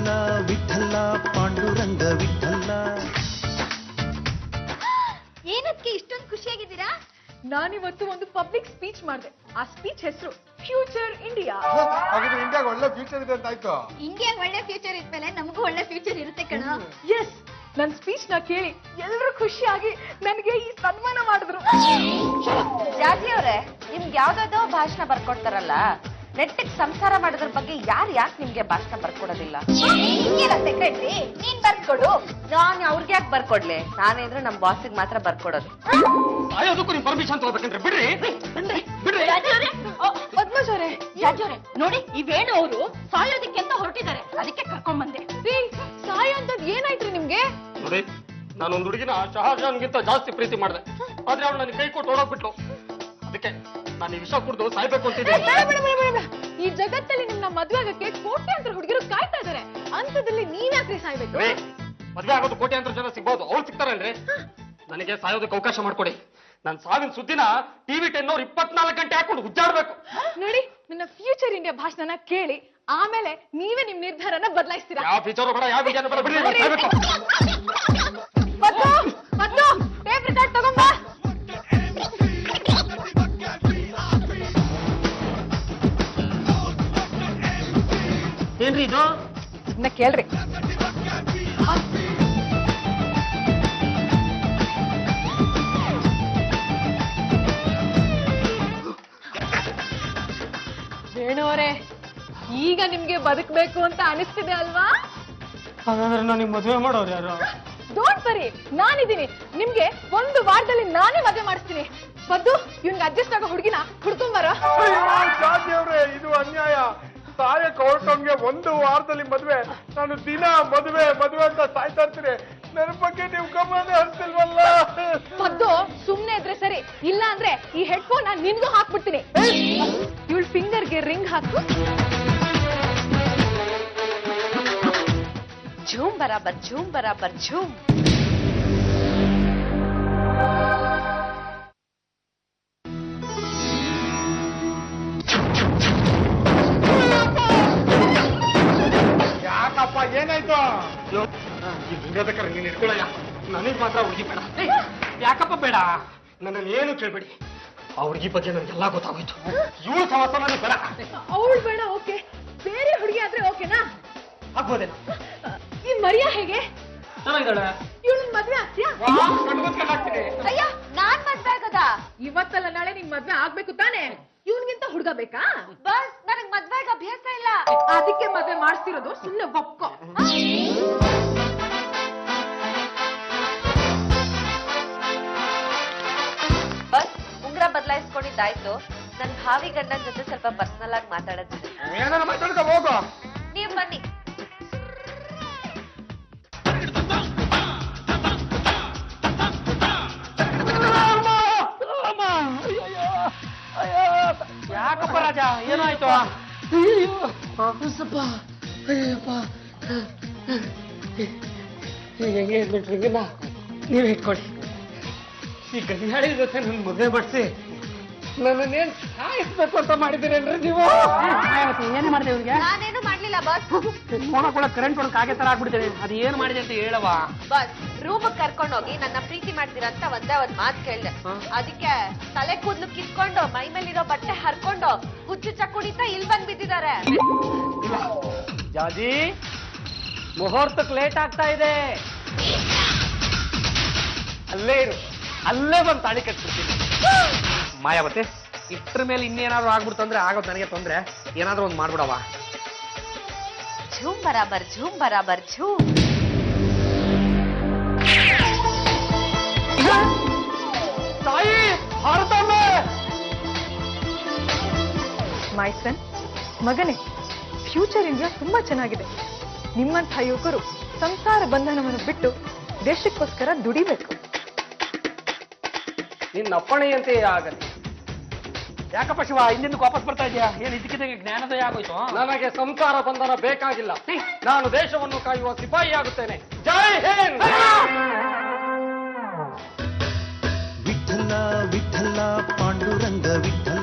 ವಿಠಲ ವಿಠಲ ಪಾಂಡುರಂಗ ವಿಠಲ. ಏನಕ್ಕೆ ಇಷ್ಟೊಂದು ಖುಷಿಯಾಗಿದ್ದೀರಾ? ನಾನಿವತ್ತು ಒಂದು ಪಬ್ಲಿಕ್ ಸ್ಪೀಚ್ ಮಾಡಿದೆ. ಆ ಸ್ಪೀಚ್ ಹೆಸರು ಫ್ಯೂಚರ್ ಇಂಡಿಯಾ. ಹಾಗಾದ್ರೆ ಇಂಡಿಯಾಗ ಒಳ್ಳೆ ಫ್ಯೂಚರ್ ಇದೆ ಅಂತ ಆಯ್ತು. ಇಂಡಿಯಾಗ ಒಳ್ಳೆ ಫ್ಯೂಚರ್ ಇದ್ಮೇಲೆ ನಮಗೂ ಒಳ್ಳೆ ಫ್ಯೂಚರ್ ಇರುತ್ತೆ ಕಣ. ಎಸ್, ನನ್ನ ಸ್ಪೀಚ್ ನ ಕೇಳಿ ಎಲ್ಲರೂ ಖುಷಿಯಾಗಿ ನನಗೆ ಈ ಸನ್ಮಾನ ಮಾಡಿದ್ರು. ಜಾಜಿ ಅವರೇ, ನಿಮ್ಗೆ ಯಾವ್ದಾದೋ ಭಾಷಣ ಬರ್ಕೊಡ್ತಾರಲ್ಲ, ನೆಟ್ಟಿಗೆ ಸಂಸಾರ ಮಾಡೋದ್ರ ಬಗ್ಗೆ ಯಾಕೆ ನಿಮ್ಗೆ ಭಾಷಣ ಬರ್ಕೊಡೋದಿಲ್ಲ? ಸೆಕ್ರೆಟರಿ ನೀನ್ ಬರ್ಕೊಡು. ನಾನು ಅವ್ರಿಗೆ ಯಾಕೆ ಬರ್ಕೊಡ್ಲಿ? ನಾನೇಂದ್ರೆ ನಮ್ ಬಾಸಿಗೆ ಮಾತ್ರ ಬರ್ಕೊಡೋದು. ಅದಕ್ಕೂ ನಿಮ್ ಪರ್ಮಿಷನ್ ತಗೋಬೇಕಂದ್ರೆ ಬಿಡ್ರಿ ಬಿಡ್ರಿ. ಪದ್ಮಜ್ ಅವರೇ, ನೋಡಿ ಈ ವೇಣು ಅವರು ಸಾಯೋದಕ್ಕೆ ಅಂತ ಹೊರಟಿದ್ದಾರೆ, ಅದಕ್ಕೆ ಕರ್ಕೊಂಡ್ ಬಂದೆ. ಸಾಯ ಅಂತದ್ ಏನಾಯ್ತ್ರಿ ನಿಮ್ಗೆ? ನೋಡಿ, ನಾನೊಂದು ಹುಡುಗಿನ ಶಹಜಾನ್ಗಿಂತ ಜಾಸ್ತಿ ಪ್ರೀತಿ ಮಾಡಿದೆ, ಆದ್ರೆ ಅವಳು ನನಗೆ ಕೈ ಕೊಟ್ಟು ಓಡೋಗ್ಬಿಟ್ಲು. ಅದಕ್ಕೆ ನಾನು ಈ ವಿಷ ಕುಡಿದು ಸಾಯ್ಬೇಕು ಅಂತಿದ್ದೆ. ಈ ಜಗತ್ತಲ್ಲಿ ನಿಮ್ನ ಮದ್ವೆ ಆಗಕ್ಕೆ ಕೋಟ್ಯಾಂತರ ಹುಡುಗಿರು ಕಾಯ್ತಾ ಇದಾರೆ, ಅಂತದಲ್ಲಿ ನೀವ್ಯಾಕ್ರಿ ಸಾಯ್ಬೇಕು? ಮದ್ವೆ ಆಗೋದು ಕೋಟ್ಯಾಂತರ ಜನ ಸಿಗ್ಬೋದು, ಅವ್ರು ಸಿಗ್ತಾರಲ್ರಿ. ನನಗೆ ಸಾಯೋದಕ್ಕೆ ಅವಕಾಶ ಮಾಡ್ಕೊಡಿ. ನನ್ನ ಸಾವಿನ ಸುದ್ದಿನ ಟಿವಿ 10 ಅವ್ರು 24 ಗಂಟೆ ಹಾಕೊಂಡು ಉಜ್ಜಾಡ್ಬೇಕು. ನೋಡಿ, ನನ್ನ ಫ್ಯೂಚರ್ ಇಂಡಿಯಾ ಭಾಷಣನ ಕೇಳಿ ಆಮೇಲೆ ನೀವೇ ನಿಮ್ ನಿರ್ಧಾರನ ಬದಲಾಯಿಸ್ತೀರಾ. ಯಾವ ಫ್ಯೂಚರ್ ಬೇಡ, ಯಾವ ವಿಚಾರ ಬೇಡ, ಬಿಡ್ರಿ. ಸಾಯ್ಬೇಕು. ಟೇಪ್ ರೆಕಾರ್ಡ್ ತಗೊಂಬಾ. ಏನ್ರಿ ಇದು? ಇದನ್ನ ಕೇಳ್ರಿ. ವೇಣುವರೇ, ಈಗ ನಿಮ್ಗೆ ಬದುಕಬೇಕು ಅಂತ ಅನಿಸ್ತಿದೆ ಅಲ್ವಾ? ಹಾಗಾದ್ರೆ ನಾನು ಮದುವೆ ಮಾಡೋರು ಯಾರು? ಡೋಂಟ್ ವರಿ, ನಾನಿದ್ದೀನಿ. ನಿಮ್ಗೆ 1 ವಾರದಲ್ಲಿ ನಾನೇ ಮದುವೆ ಮಾಡಿಸ್ತೀನಿ. ಪದ್ದು, ಇವ್ನಿಗೆ ಅಡ್ಜಸ್ಟ್ ಆಗೋ ಹುಡುಗಿನ ಹುಡ್ಕೊಂಬಾರ. ಅವ್ರೆ, ಇದು ಅನ್ಯಾಯ. ಸಾಯಕ್ ಹೊರಟೋನ್ಗೆ 1 ವಾರದಲ್ಲಿ ಮದ್ವೆ. ನಾನು ದಿನ ಮದುವೆ ಅಂತ ಸಾಯ್ತಾ ಇರ್ತೀನಿ. ನನ್ನ ಬಗ್ಗೆ ನೀವು ಗಮನ ಹರಿಸಿಲ್ವಲ್ಲ. ಪದ್ದು, ಸುಮ್ನೆ ಇದ್ರೆ ಸರಿ, ಇಲ್ಲ ಅಂದ್ರೆ ಈ ಹೆಡ್ಫೋನ್ ನಿನ್ಗೂ ಹಾಕ್ಬಿಡ್ತೀನಿ. ಇವಳ ಫಿಂಗರ್ಗೆ ರಿಂಗ್ ಹಾಕು. ಝೂಮ್ ಬರಾಬರ್ ಝೂಮ್ ಬರಾಬರ್ ಝೂಮ್. ಯಾಕಪ್ಪ, ಏನಾಯ್ತು? ಬೇಕಾದ್ರೆ ನೀನು ಇಟ್ಕೊಳ್ಳಯ್ಯ, ನನಗ್ ಮಾತ್ರ ಹುಡುಗಿ ಬೇಡ. ಯಾಕಪ್ಪ ಬೇಡ? ನನ್ನನ್ನು ಏನು ಕೇಳ್ಬೇಡಿ. ಆ ಹುಡುಗಿ ಬಗ್ಗೆ ನನಗೆಲ್ಲ ಗೊತ್ತಾಗೋಯ್ತು. ಇವಳು ಸಮಾಸ ನನಗೆ ಬೇಡ. ಅವಳು ಬೇಡ, ಓಕೆ. ಬೇರೆ ಹುಡುಗಿ ಆದ್ರೆ ಓಕೆನಾ? ಆಗ್ಬೋದೇನೋ. ಈ ಮರಿಯಾ ಹೇಗೆ? ಚೆನ್ನಾಗಿದ್ದಾಳೆ. ಇವಳು ಮದ್ವೆ ಆಗ್ತೀಯಾ? ಅಯ್ಯ, ನಾನ್ ಮದ್ವೆ ಆಗದ? ಇವತ್ತಲ್ಲ ನಾಳೆ ನಿನ್ ಮದ್ವೆ ಆಗ್ಬೇಕು ತಾನೆ? ಇವನ್ಗಿಂತ ಹುಡುಗ ಬೇಕಾ? ಬಸ್ ನನಗ್ ಮದ್ವೆಗೆ ಅಭ್ಯಾಸ ಇಲ್ಲ. ಅದಕ್ಕೆ ಮದ್ವೆ ಮಾಡಿಸ್ತಿರೋದು. ಸುಮ್ನೆ ಒಪ್ಕೋ. ಬಸ್ ಉಂಗ್ರ ಬದಲಾಯಿಸ್ಕೊಂಡಿದ್ದಾಯ್ತು. ನನ್ ಭಾವಿ ಗಂಡನ ಜೊತೆ ಸ್ವಲ್ಪ ಪರ್ಸನಲ್ ಆಗಿ ಮಾತಾಡೋದಿದೆ. ಏನಾರ ಮಾತಾಡ್ಕೊ ಹೋಗು. ನೀವ್ ಬನ್ನಿ. ಯಾಕಪ್ಪ ರಾಜ, ಏನಾಯ್ತು? ನೀವ್ ಇಟ್ಕೊಳ್ಳಿ. ಈ ಗಂಗಾಳಿ ಜೊತೆ ನನ್ ಮದುವೆ ಬಡ್ಸಿ ನನ್ನೇನ್ ಸಾಯಿಸ್ಬೇಕು ಅಂತ ಮಾಡಿದ್ದೀರೇನ್ರಿ ನೀವು? ಏನೇ ಮಾಡಿದೆ ಇವ್ರಿಗೆ? ನಾನೇನು ಮಾಡ್ಲಿಲ್ಲ ಬಸ್. ಫೋನ್ ಕರೆಂಟ್ ಕೊಡಕ್ ಹಾಗೆ ತರ ಆಗ್ಬಿಡ್ತೇನೆ. ಅದು ಏನ್ ಮಾಡಿದೆ ಅಂತ ಹೇಳವಾ? ಬಸ್ ರೂಮ್ ಕರ್ಕೊಂಡೋಗಿ ನನ್ನ ಪ್ರೀತಿ ಮಾಡ್ತೀರಾ ಅಂತ ಒಂದ್ ಮಾತು ಕೇಳ್ದೆ. ಅದಕ್ಕೆ ತಲೆ ಕೂದ್ಲು ಕಿತ್ಕೊಂಡು ಮೈ ಮೇಲಿರೋ ಬಟ್ಟೆ ಹರ್ಕೊಂಡು ಹುಚ್ಚು ಚಕ್ಕುಡಿತಾ ಇಲ್ಲಿ ಬಂದ್ ಬಿದ್ದಿದ್ದಾರೆ. ಜಾಜಿ, ಮುಹೂರ್ತಕ್ಕೆ ಲೇಟ್ ಆಗ್ತಾ ಇದೆ. ಅಲ್ಲೇ ಇರು, ಅಲ್ಲೇ ಬಂದು ತಾಳಿ ಕಟ್ಬಿಡ್ತೀನಿ. ಮಾಯಾವತಿ, ಇಷ್ಟ್ರ ಮೇಲೆ ಇನ್ನೇನಾದ್ರು ಆಗ್ಬಿಡ್ತು ಅಂದ್ರೆ ಆಗೋದು ನನಗೆ ತೊಂದ್ರೆ. ಏನಾದ್ರೂ ಒಂದು ಮಾಡ್ಬಿಡವ. ಝೂಮ್ ಬರಾಬರ್ ಝೂಮ್ ಬರಾಬರ್ ಝೂಮ್. ತಾಯಿ ಹಾರತಮ್ಮೆ. ಮೈ ಸನ್, ಮಗನೇ, ಫ್ಯೂಚರ್ ಇಂಡಿಯಾ ತುಂಬಾ ಚೆನ್ನಾಗಿದೆ. ನಿಮ್ಮಂಥ ಯುವಕರು ಸಂಸಾರ ಬಂಧನವನ್ನು ಬಿಟ್ಟು ದೇಶಕ್ಕೋಸ್ಕರ ದುಡಿಬೇಕು. ನಿನ್ನ ಅಪ್ಪಣೆಯಂತೆ ಆಗಲಿ. ಯಾಕಪ್ಪ ಶಿವ, ಹಿಂದಿನ ವಾಪಸ್ ಬರ್ತಾ ಇದೆಯಾ? ಏನ್ ಇದಕ್ಕಿದ್ದಂಗೆ ಜ್ಞಾನೋದಯ ಆಗೋಯ್ತು? ನನಗೆ ಸಂಸಾರ ಬಂಧನ ಬೇಕಾಗಿಲ್ಲ. ನಾನು ದೇಶವನ್ನು ಕಾಯುವ ಸಿಪಾಯಿ ಆಗುತ್ತೇನೆ. ಜೈ ಹಿಂದ್. ವಿಠಲ ವಿಠಲ ಪಾಂಡುರಂಗ ವಿಠಲ.